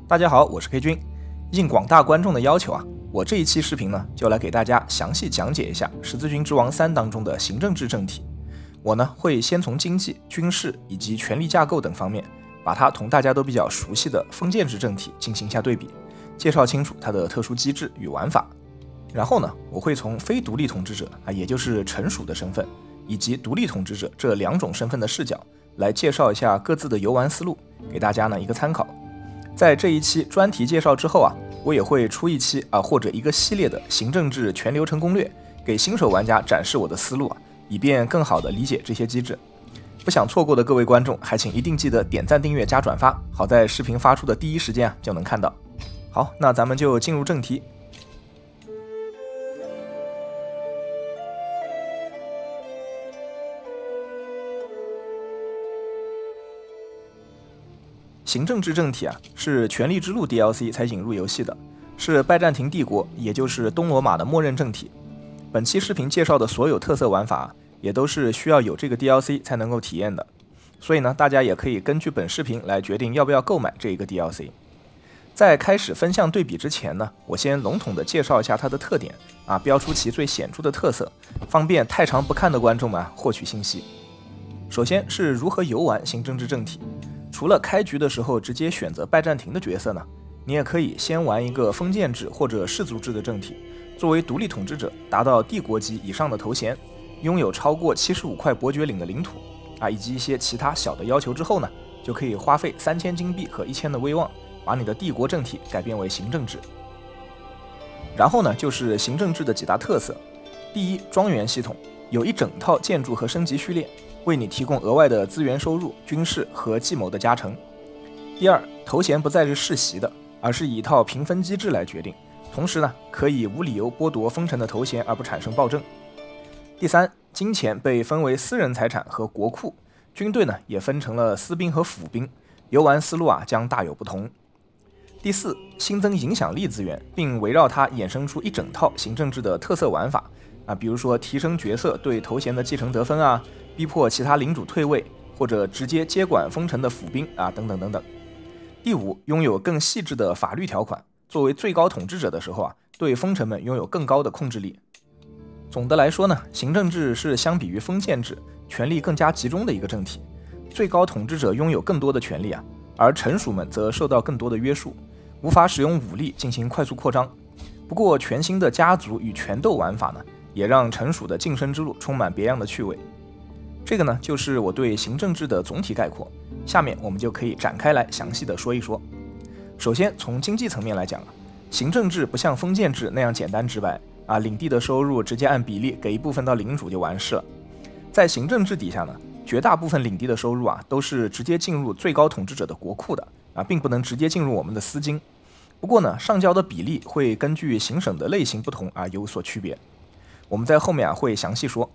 大家好，我是 K 君。应廣大觀眾的要求啊，我這一期視頻呢，就來給大家詳細講解一下《十字軍之王3》當中的行政制政體。我呢會先從經濟、軍事以及權力架構等方面，把它同大家都比較熟悉的封建制政體進行一下對比，介紹清楚它的特殊機制與玩法。然後呢，我會從非獨立統治者也就是臣屬的身份，以及獨立統治者這兩種身份的視角，來介紹一下各自的遊玩思路，給大家呢一個參考。在這一期專題介紹之後啊，我也會出一期或者一個系列的行政制全流程攻略，給新手玩家展示我的思路以便更好的理解這些機制。不想錯過的各位觀眾，還請一定記得點讚、訂閱加轉發，好在視頻發出的第一時間就能看到。好，那咱們就進入正題。行政制政体是《权力之路》DLC 才引入遊戲的，是拜占庭帝國，也就是東羅馬的默認政體。本期視頻介紹的所有特色玩法也都是需要有這個 DLC 才能夠體驗的，所以呢，大家也可以根據本視頻來決定要不要購買這一個 DLC。在開始分項對比之前呢，我先籠統的介紹一下它的特點標出其最顯著的特色，方便太長不看的觀眾們獲取信息。首先是如何游玩行政制政體。除了開局的時候直接選擇拜占庭的角色呢，你也可以先玩一個封建制或者氏族制的政体，作為獨立統治者，達到帝國級以上的頭銜，擁有超過75塊伯爵領的領土以及一些其他小的要求之後呢，就可以花費3000金幣和1000的威望，把你的帝國政體改变為行政制。然後呢，就是行政制的幾大特色。第一，莊園系統有一整套建築和升級序列，為你提供額外的資源收入、軍事和計謀的加成。第二，頭銜不再是世襲的，而是以一套評分機制來決定，同時呢，可以無理由剝奪封臣的頭銜而不產生暴政。第三，金錢被分為私人財產和國庫，軍隊呢也分成了私兵和府兵，遊玩思路將大有不同。第四，新增影響力資源，並圍繞它衍生出一整套行政制的特色玩法比如說提升角色對頭銜的继承得分逼迫其他領主退位，或者直接接管封臣的府兵等等等等。第五，擁有更細緻的法律條款，作為最高統治者的時候對封臣們擁有更高的控制力。總的來說呢，行政制是相比於封建制權力更加集中的一個政体，最高統治者擁有更多的权力而臣屬們則受到更多的約束，無法使用武力進行快速擴張。不過全新的家族與權鬥玩法呢，也讓臣屬的晋升之路充滿別樣的趣味。這個呢，就是我對行政制的總體概括。下面我們就可以展開來詳細的說一說。首先從經濟層面來講行政制不像封建制那樣簡單直白領地的收入直接按比例給一部分到領主就完事了。在行政制底下呢，絕大部分領地的收入都是直接進入最高統治者的國庫的並不能直接進入我們的私金。不過呢，上交的比例會根據行省的類型不同有所區別，我們在後面會詳細說。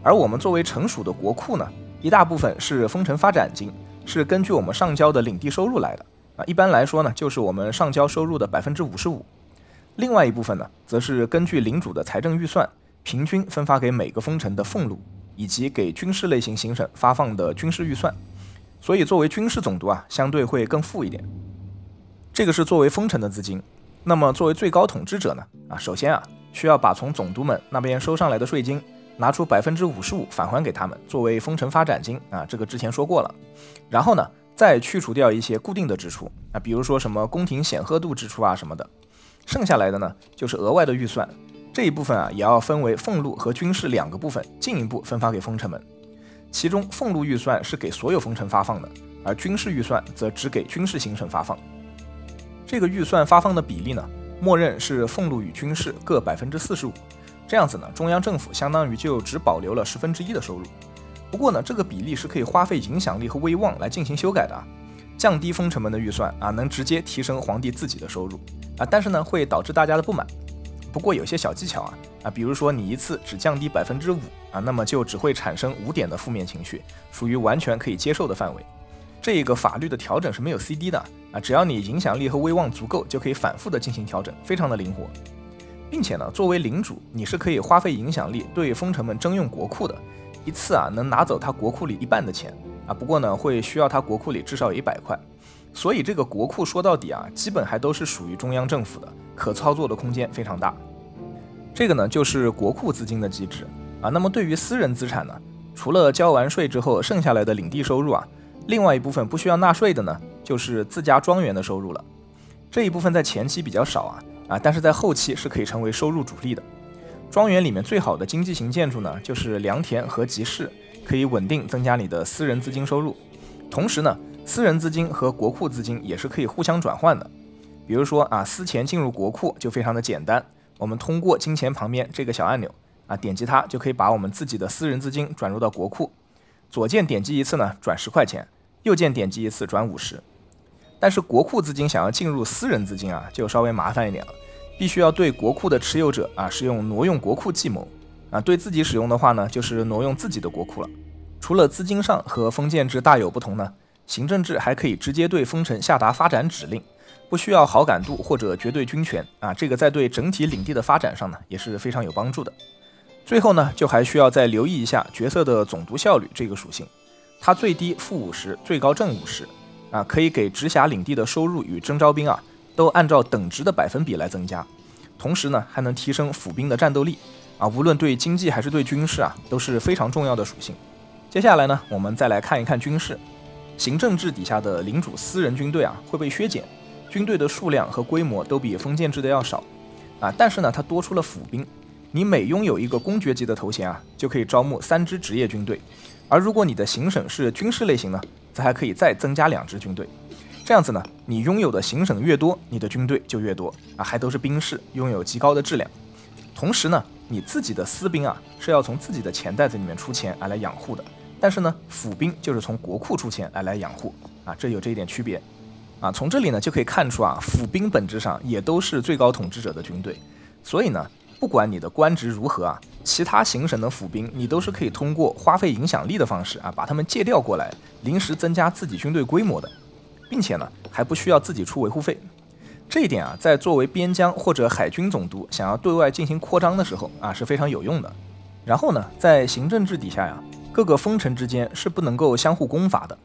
而我們作為臣屬的國庫呢，一大部分是封臣發展金，是根據我們上交的領地收入來的一般來說呢，就是我們上交收入的55%。另外一部分呢，則是根據領主的財政預算，平均分發給每個封臣的俸祿，以及給軍事類型行省發放的軍事預算。所以作為軍事總督相對會更富一點。這個是作為封臣的資金。那麼作為最高統治者呢，首先需要把從總督們那邊收上來的稅金拿出55%返還給他們，作為封臣發展金這個之前說過了。然後呢，再去除掉一些固定的支出比如說什麼宮廷显赫度支出什麼的，剩下來的呢就是額外的預算。這一部分也要分为俸祿和軍事2個部分，進一步分發給封臣們。其中俸祿預算是給所有封臣發放的，而軍事預算則只給軍事行省發放。這個預算發放的比例呢，默認是俸祿與軍事各45%。這樣子呢，中央政府相當於就只保留了1/10的收入。不過呢，這個比例是可以花費影響力和威望來進行修改的降低封臣們的預算能直接提升皇帝自己的收入但是呢，會導致大家的不滿。不過有些小技巧比如說你一次只降低5%那麼就只會產生5點的負面情緒，屬於完全可以接受的範圍。這個法律的調整是沒有 CD 的只要你影響力和威望足夠，就可以反復的進行調整，非常的靈活。并且呢，作為領主，你是可以花費影響力對封臣們徵用國庫的，一次能拿走他國庫裡1半的錢不過呢，會需要他國庫裡至少有100塊。所以這個國庫說到底啊，基本還都是屬於中央政府的，可操作的空間非常大。這個呢就是國庫資金的機制啊。那麼對於私人資產呢，除了交完稅之後剩下來的領地收入啊，另外一部分不需要納稅的呢，就是自家莊園的收入了。這一部分在前期比較少但是在後期是可以成為收入主力的。莊園裡面最好的經濟型建築呢，就是良田和集市，可以穩定增加你的私人資金收入。同時呢，私人資金和國庫資金也是可以互相轉換的。比如說私錢進入國庫就非常的簡單，我們通過金錢旁邊這個小按鈕點擊它，就可以把我們自己的私人資金轉入到國庫。左鍵點擊一次呢，轉10塊錢，右鍵點擊一次轉50。但是國庫資金想要進入私人資金就稍微麻煩一點了，必須要對國庫的持有者使用挪用國庫計謀对自己使用的話呢，就是挪用自己的國庫了。除了資金上和封建制大有不同呢，行政制還可以直接对封臣下達發展指令，不需要好感度或者絕对軍權這個在对整體領地的發展上呢也是非常有幫助的。最後呢，就還需要再留意一下角色的总督效率這個屬性，它最低-50%，最高正50%可以給直辖領地的收入與徵召兵都按照等值的100%來增加，同時呢還能提升府兵的戰鬥力無論對經濟還是對軍事都是非常重要的屬性。接下來呢，我們再來看一看軍事。行政制底下的領主私人軍隊會被削減，軍隊的數量和規模都比封建制的要少但是呢，它多出了府兵。你每擁有一個公爵級的头銜就可以招募3支職業軍隊，而如果你的行省是軍事類型呢，則還可以再增加2支軍隊。這樣子呢，你擁有的行省越多，你的軍隊就越多還都是兵士，擁有極高的質量。同時呢，你自己的私兵是要從自己的錢袋子裡面出錢來養護的，但是呢，府兵就是從國庫出錢來養護這有這一點區別從這裡呢就可以看出府兵本質上也都是最高統治者的軍队。所以呢，不管你的官职如何其他行省的府兵你都是可以通过花費影響力的方式把他們借調過來，臨時增加自己軍隊規模的，並且呢還不需要自己出維護費。這一點在作為邊疆或者海軍總督想要對外進行擴張的時候是非常有用的。然後呢，在行政制底下各個封臣之間是不能夠相互攻伐的，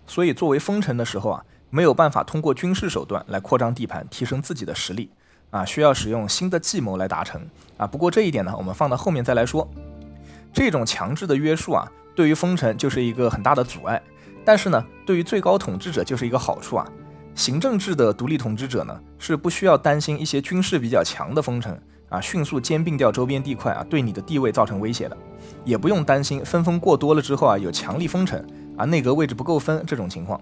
所以作為封臣的時候沒有辦法通過軍事手段來擴張地盤，提升自己的實力需要使用新的計謀來達成不過這一點呢，我們放到後面再来說。這種強制的約束對於封臣就是一個很大的阻礙，但是呢，對於最高統治者就是一個好處行政制的獨立統治者呢，是不需要擔心一些軍事比较強的封臣迅速兼并掉周邊地塊對你的地位造成威脅的，也不用擔心分封過多了之後有強力封臣內閣位置不夠分這種情況。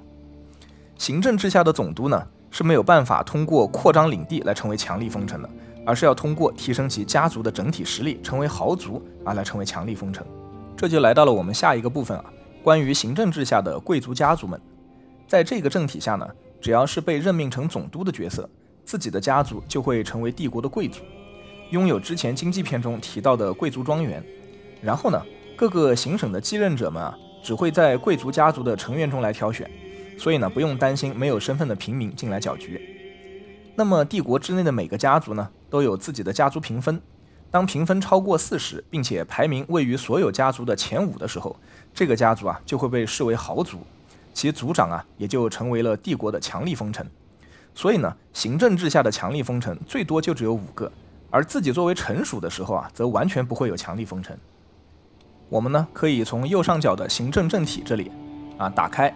行政制下的總督呢，是沒有辦法通過擴張領地來成為強力封臣的，而是要通過提升其家族的整體實力，成為豪族來成為強力封臣。這就來到了我們下一個部分關於行政制下的貴族家族們。在這個政體下呢，只要是被任命成總督的角色，自己的家族就會成為帝國的貴族，擁有之前經濟篇中提到的貴族莊園。然後呢，各個行省的繼任者們只會在貴族家族的成員中來挑選，所以呢，不用擔心沒有身份的平民進來攪局。那麼帝國之內的每個家族呢，都有自己的家族評分，當評分超過40，並且排名位於所有家族的前5的時候，這個家族就會被視為豪族，其族長也就成為了帝國的強力封臣。所以呢，行政制下的強力封臣最多就只有5個，而自己作為臣屬的時候則完全不會有強力封臣。我們呢，可以從右上角的行政政體這裡打開，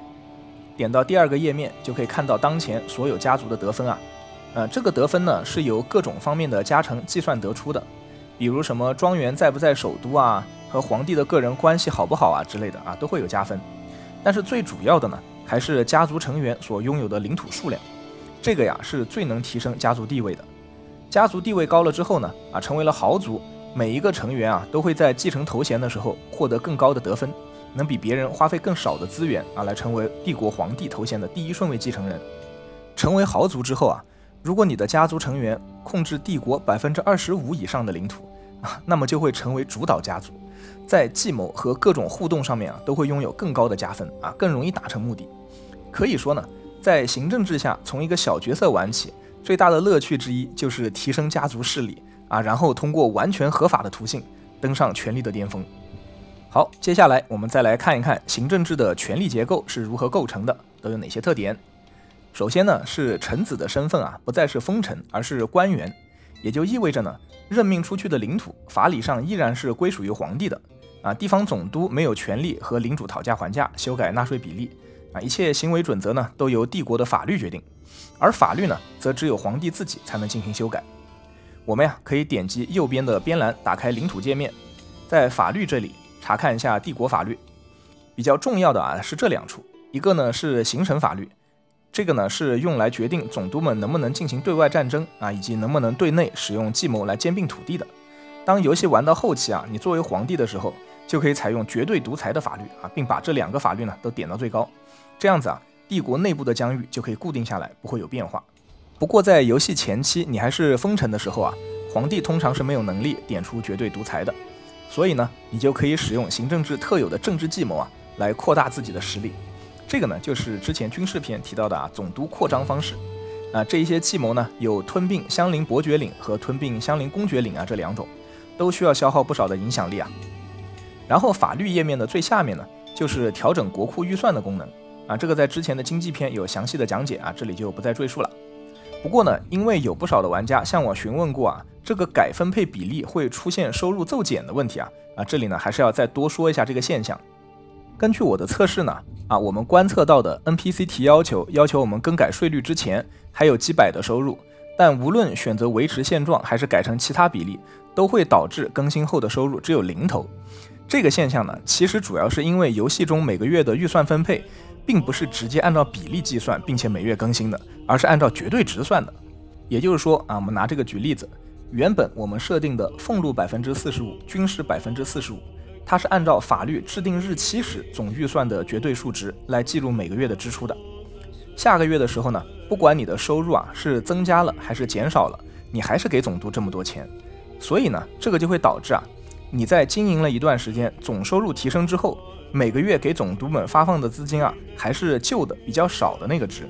點到第2個頁面，就可以看到當前所有家族的得分這個得分呢，是由各種方面的加成計算得出的，比如什麼莊園在不在首都和皇帝的個人關係好不好之類的都會有加分。但是最主要的呢，還是家族成員所擁有的領土數量，這個是最能提升家族地位的。家族地位高了之後呢，成為了豪族，每一個成員都會在繼承头銜的時候獲得更高的得分，能比別人花費更少的資源來成為帝國皇帝頭銜的第1順位繼承人。成為豪族之後如果你的家族成員控制帝國25%以上的領土那麼就會成為主導家族，在計謀和各種互動上面都會擁有更高的加分更容易達成目的。可以說呢，在行政制下，從一個小角色玩起，最大的樂趣之一就是提升家族勢力然後通過完全合法的途徑登上權力的巔峰。好，接下來我們再來看一看行政制的權力結構是如何構成的，都有哪些特點。首先呢，是臣子的身份啊，不再是封臣，而是官员，也就意味着呢，任命出去的領土法理上依然是歸屬於皇帝的啊。地方總督沒有權利和領主討價還價、修改納稅比例啊，一切行為準則呢，都由帝國的法律決定，而法律呢，則只有皇帝自己才能進行修改。我們呀，可以點擊右邊的邊欄，打開領土界面，在法律這裡查看一下帝國法律。比較重要的啊是這兩處，一個呢是行省法律。這個呢是用來決定總督們能不能進行對外戰爭啊，以及能不能對內使用計謀來兼併土地的。當遊戲玩到後期啊，你作為皇帝的時候，就可以採用絕對獨裁的法律啊，並把這兩個法律呢都點到最高。這樣子啊，帝國內部的疆域就可以固定下來，不會有變化。不過在遊戲前期你還是封臣的時候啊，皇帝通常是沒有能力點出絕對獨裁的，所以呢，你就可以使用行政制特有的政治計謀啊，來擴大自己的實力。這個呢，就是之前軍事篇提到的啊，總督擴張方式啊。這一些計謀呢，有吞併相鄰伯爵領和吞併相鄰公爵領啊，這兩種都需要消耗不少的影響力啊。然後法律頁面的最下面呢，就是調整國庫預算的功能啊。這個在之前的經濟篇有詳細的講解啊，這裡就不再贅述了。不過呢，因為有不少的玩家向我詢問過啊，這個改分配比例會出現收入驟減的問題啊，這裡呢還是要再多說一下這個現象。根據我的測試呢，我們觀測到的 NPC 提要求我們更改稅率之前還有幾百的收入，但無論選擇維持現狀還是改成其他比例，都會導致更新後的收入只有0頭。這個現象呢，其實主要是因為遊戲中每個月的預算分配並不是直接按照比例計算並且每月更新的，而是按照絕對值算的。也就是說我們拿這個舉例子，原本我們設定的俸祿45%，軍事45%，它是按照法律制定日期時總預算的絕對數值來記錄每個月的支出的。下個月的時候呢，不管你的收入是增加了還是減少了，你還是給總督這麼多錢。所以呢，這個就會導致你在經營了一段時間，總收入提升之後，每個月給總督們發放的資金還是舊的比較少的那個值。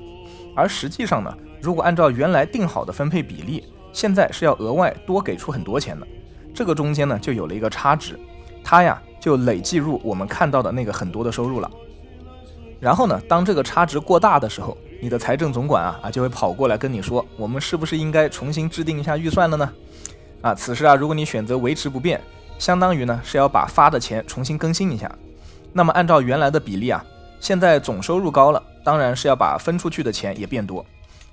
而實際上呢，如果按照原來定好的分配比例，現在是要額外多給出很多錢的。這個中間呢，就有了一個差值，它就累計入我們看到的那個很多的收入了。然後呢，當這個差值過大的時候，你的財政總管就會跑過來跟你說，我們是不是應該重新制定一下預算了呢？此时如果你選擇維持不變，相當於呢是要把發的錢重新更新一下。那麼按照原來的比例現在總收入高了，當然是要把分出去的錢也變多，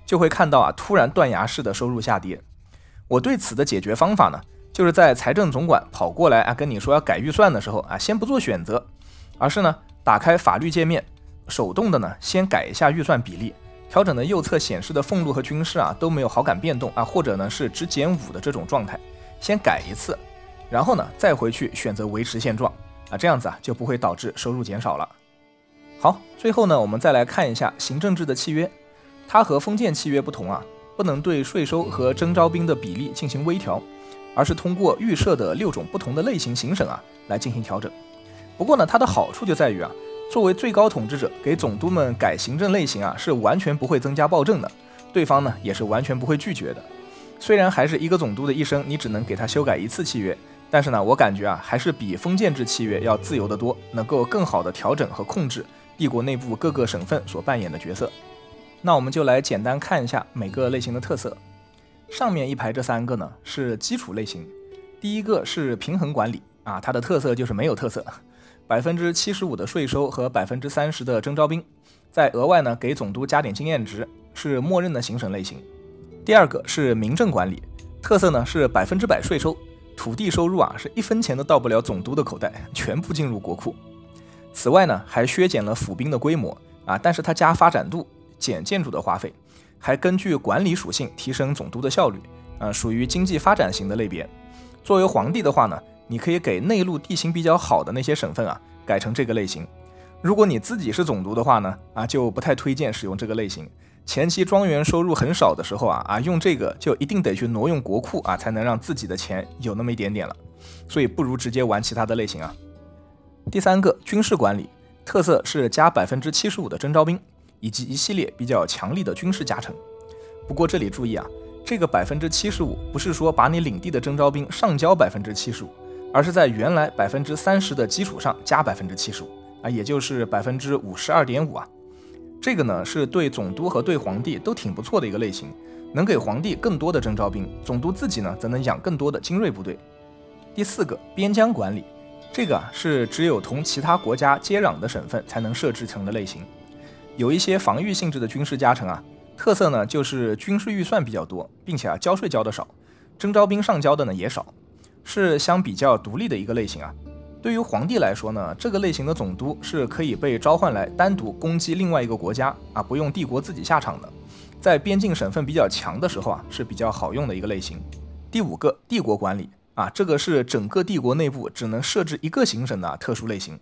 就會看到突然斷崖式的收入下跌。我對此的解決方法呢，就是在財政總管跑過來跟你說要改預算的時候先不做選擇，而是呢打開法律界面，手動的呢先改一下預算比例，調整的右側顯示的俸祿和軍事都沒有好感變動或者呢是只減5的這種狀態，先改一次，然後呢再回去選擇維持現狀這樣子就不會導致收入減少了。好，最後呢我們再來看一下行政制的契約，它和封建契約不同不能對稅收和徵召兵的比例進行微調，而是通過預設的6種不同的類型行省來進行調整。不過呢，它的好處就在於作為最高統治者，給總督們改行政類型是完全不會增加暴政的，對方呢也是完全不会拒絕的。雖然還是一個總督的一生，你只能給他修改1次契約，但是呢，我感覺還是比封建制契約要自由得多，能夠更好的調整和控制帝國內部各個省份所扮演的角色。那我們就來簡单看一下每個類型的特色。上面一排這3個呢是基礎類型，第一個是平衡管理它的特色就是没有特色，75%的稅收和30%的徵召兵，再額外呢給總督加點經驗值，是默認的行省類型。第二個是民政管理，特色呢是100%稅收，土地收入是1分錢都到不了總督的口袋，全部進入國庫。此外呢還削減了府兵的規模但是它加發展度，減建築的花費，還根據管理屬性提升總督的效率屬於經濟發展型的類別。作為皇帝的話呢，你可以給內陸地形比較好的那些省份改成這個類型。如果你自己是總督的話呢就不太推薦使用這個類型。前期莊園收入很少的時候用這個就一定得去挪用國庫才能讓自己的錢有那麼一點點了，所以不如直接玩其他的類型第三個軍事管理，特色是加75%的徵召兵，以及一系列比較強力的軍事加成。不過這裡注意這個75%不是說把你領地的徵召兵上交75%，而是在原來30%的基礎上加75%也就是52.5%。這個呢是對總督和對皇帝都挺不錯的一個類型，能給皇帝更多的徵召兵，总督自己呢则能養更多的精锐部隊。第4個，邊疆管理，這個是只有同其他國家接壤的省份才能設置成的類型，有一些防禦性質的軍事加成啊，特色呢就是軍事預算比較多，並且交稅交的少，徵召兵上交的呢也少，是相比較獨立的一個類型啊。對於皇帝来說呢，這個類型的總督是可以被召喚來單獨攻擊另外一個國家啊，不用帝國自己下場的。在邊境省份比較強的時候啊，是比較好用的一個類型。第5個，帝國管理啊，這個是整個帝國內部只能設置一個行省的特殊類型，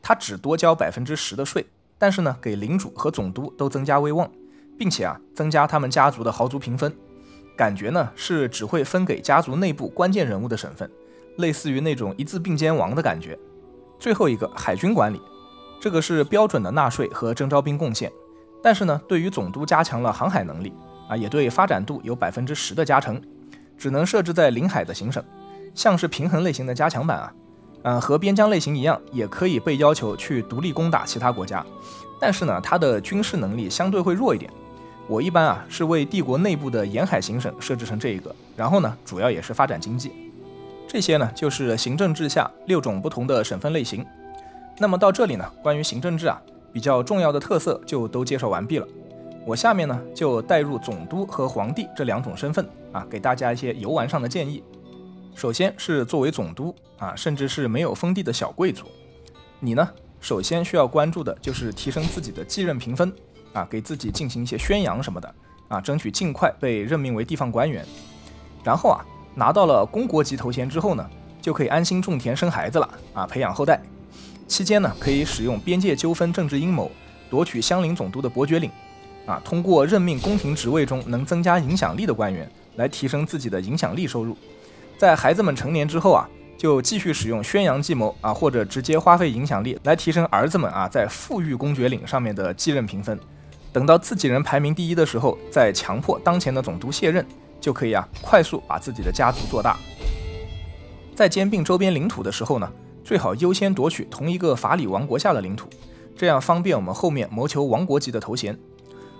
它只多交10%的稅，但是呢，給領主和總督都增加威望，並且啊，增加他們家族的豪族評分。感覺呢是只會分給家族內部關鍵人物的省份。類似於那種一字並肩王的感觉。最後一個，海軍管理，這個是標準的納稅和徵召兵貢獻，但是呢，對於總督加強了航海能力啊，也對發展度有10%的加成，只能設置在臨海的行省，像是平衡類型的加強版啊，和邊疆類型一樣，也可以被要求去獨立攻打其他國家，但是呢，它的軍事能力相對會弱一點。我一般啊是為帝國內部的沿海行省設置成这一個，然後呢，主要也是發展經濟。這些呢，就是行政制下6種不同的省份類型。那麼到這裡呢，關於行政制啊，比較重要的特色就都介紹完畢了。我下面呢，就帶入總督和皇帝這2種身份啊，給大家一些遊玩上的建議。首先是作為總督啊，甚至是沒有封地的小貴族，你呢，首先需要關注的就是提升自己的繼任評分啊，給自己進行一些宣揚什麼的啊，爭取盡快被任命為地方官員。然後啊，拿到了公國級頭銜之後呢，就可以安心種田生孩子了啊，培養後代。期間呢，可以使用邊界糾紛政治陰謀，奪取相鄰總督的伯爵領啊，通過任命宮廷職位中能增加影響力的官員，來提升自己的影響力收入。在孩子們成年之後啊，就繼續使用宣揚計謀啊，或者直接花費影響力來提升兒子们啊在富裕公爵領上面的繼任評分。等到自己人排名第1的時候，再強迫當前的總督卸任，就可以啊快速把自己的家族做大。在兼并周邊領土的時候呢，最好優先奪取同一個法理王國下的領土，這樣方便我們後面謀求王國級的頭銜。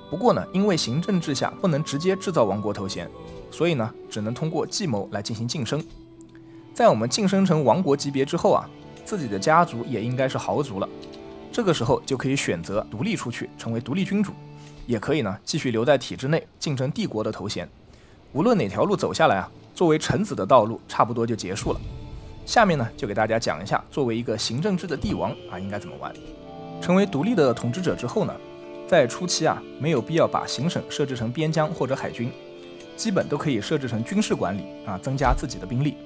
不過呢，因為行政制下不能直接制造王國頭銜，所以呢，只能通過計謀來進行晉升。在我們晉升成王國級別之後啊，自己的家族也應該是豪族了。這個時候就可以選擇獨立出去，成為獨立君主，也可以呢繼續留在體制內競爭帝國的頭銜。無論哪條路走下來啊，作為臣子的道路差不多就結束了。下面呢，就給大家講一下，作為一個行政制的帝王啊，應該怎麼玩。成為獨立的統治者之後呢，在初期啊，沒有必要把行省設置成邊疆或者海軍，基本都可以設置成軍事管理啊，增加自己的兵力。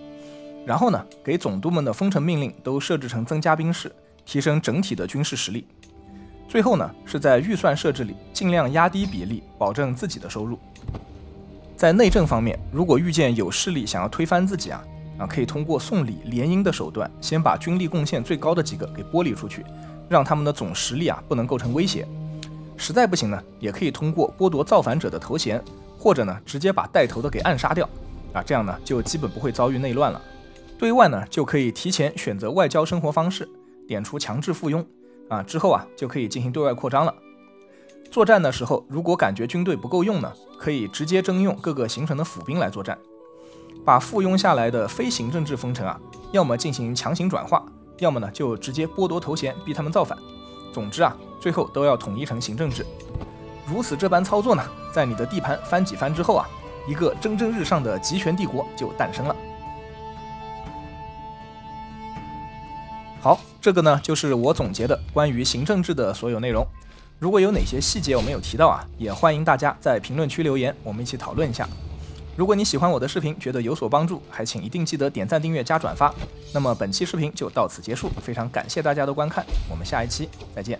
然後呢，給總督們的封臣命令都設置成增加兵士，提升整體的軍事實力。最後呢，是在預算設置裡盡量壓低比例，保證自己的收入。在內政方面，如果遇見有勢力想要推翻自己啊，可以通過送禮聯姻的手段，先把軍力貢獻最高的幾個給剝離出去，讓他們的總實力啊不能構成威脅。實在不行呢，也可以通過剝奪造反者的頭銜，或者呢直接把帶頭的給暗殺掉啊，這樣呢就基本不會遭遇內亂了。對外呢就可以提前選擇外交生活方式，點出強制附庸啊，之後啊就可以進行對外擴張了。作戰的時候，如果感覺軍隊不夠用呢，可以直接徵用各個行省的府兵來作戰，把附庸下來的非行政制封臣啊，要麼進行強行轉化，要麼呢就直接剝奪頭銜，逼他們造反。總之啊，最後都要統一成行政制。如此這般操作呢，在你的地盤翻幾番之後啊，一個蒸蒸日上的集權帝國就誕生了。好，這個呢就是我總結的關於行政制的所有內容。如果有哪些細節我沒有提到啊，也歡迎大家在評論區留言，我們一起討論一下。如果你喜歡我的視頻，覺得有所幫助，還請一定記得點讚、訂閱、加轉發。那麼本期視頻就到此結束，非常感謝大家的觀看，我們下一期再見。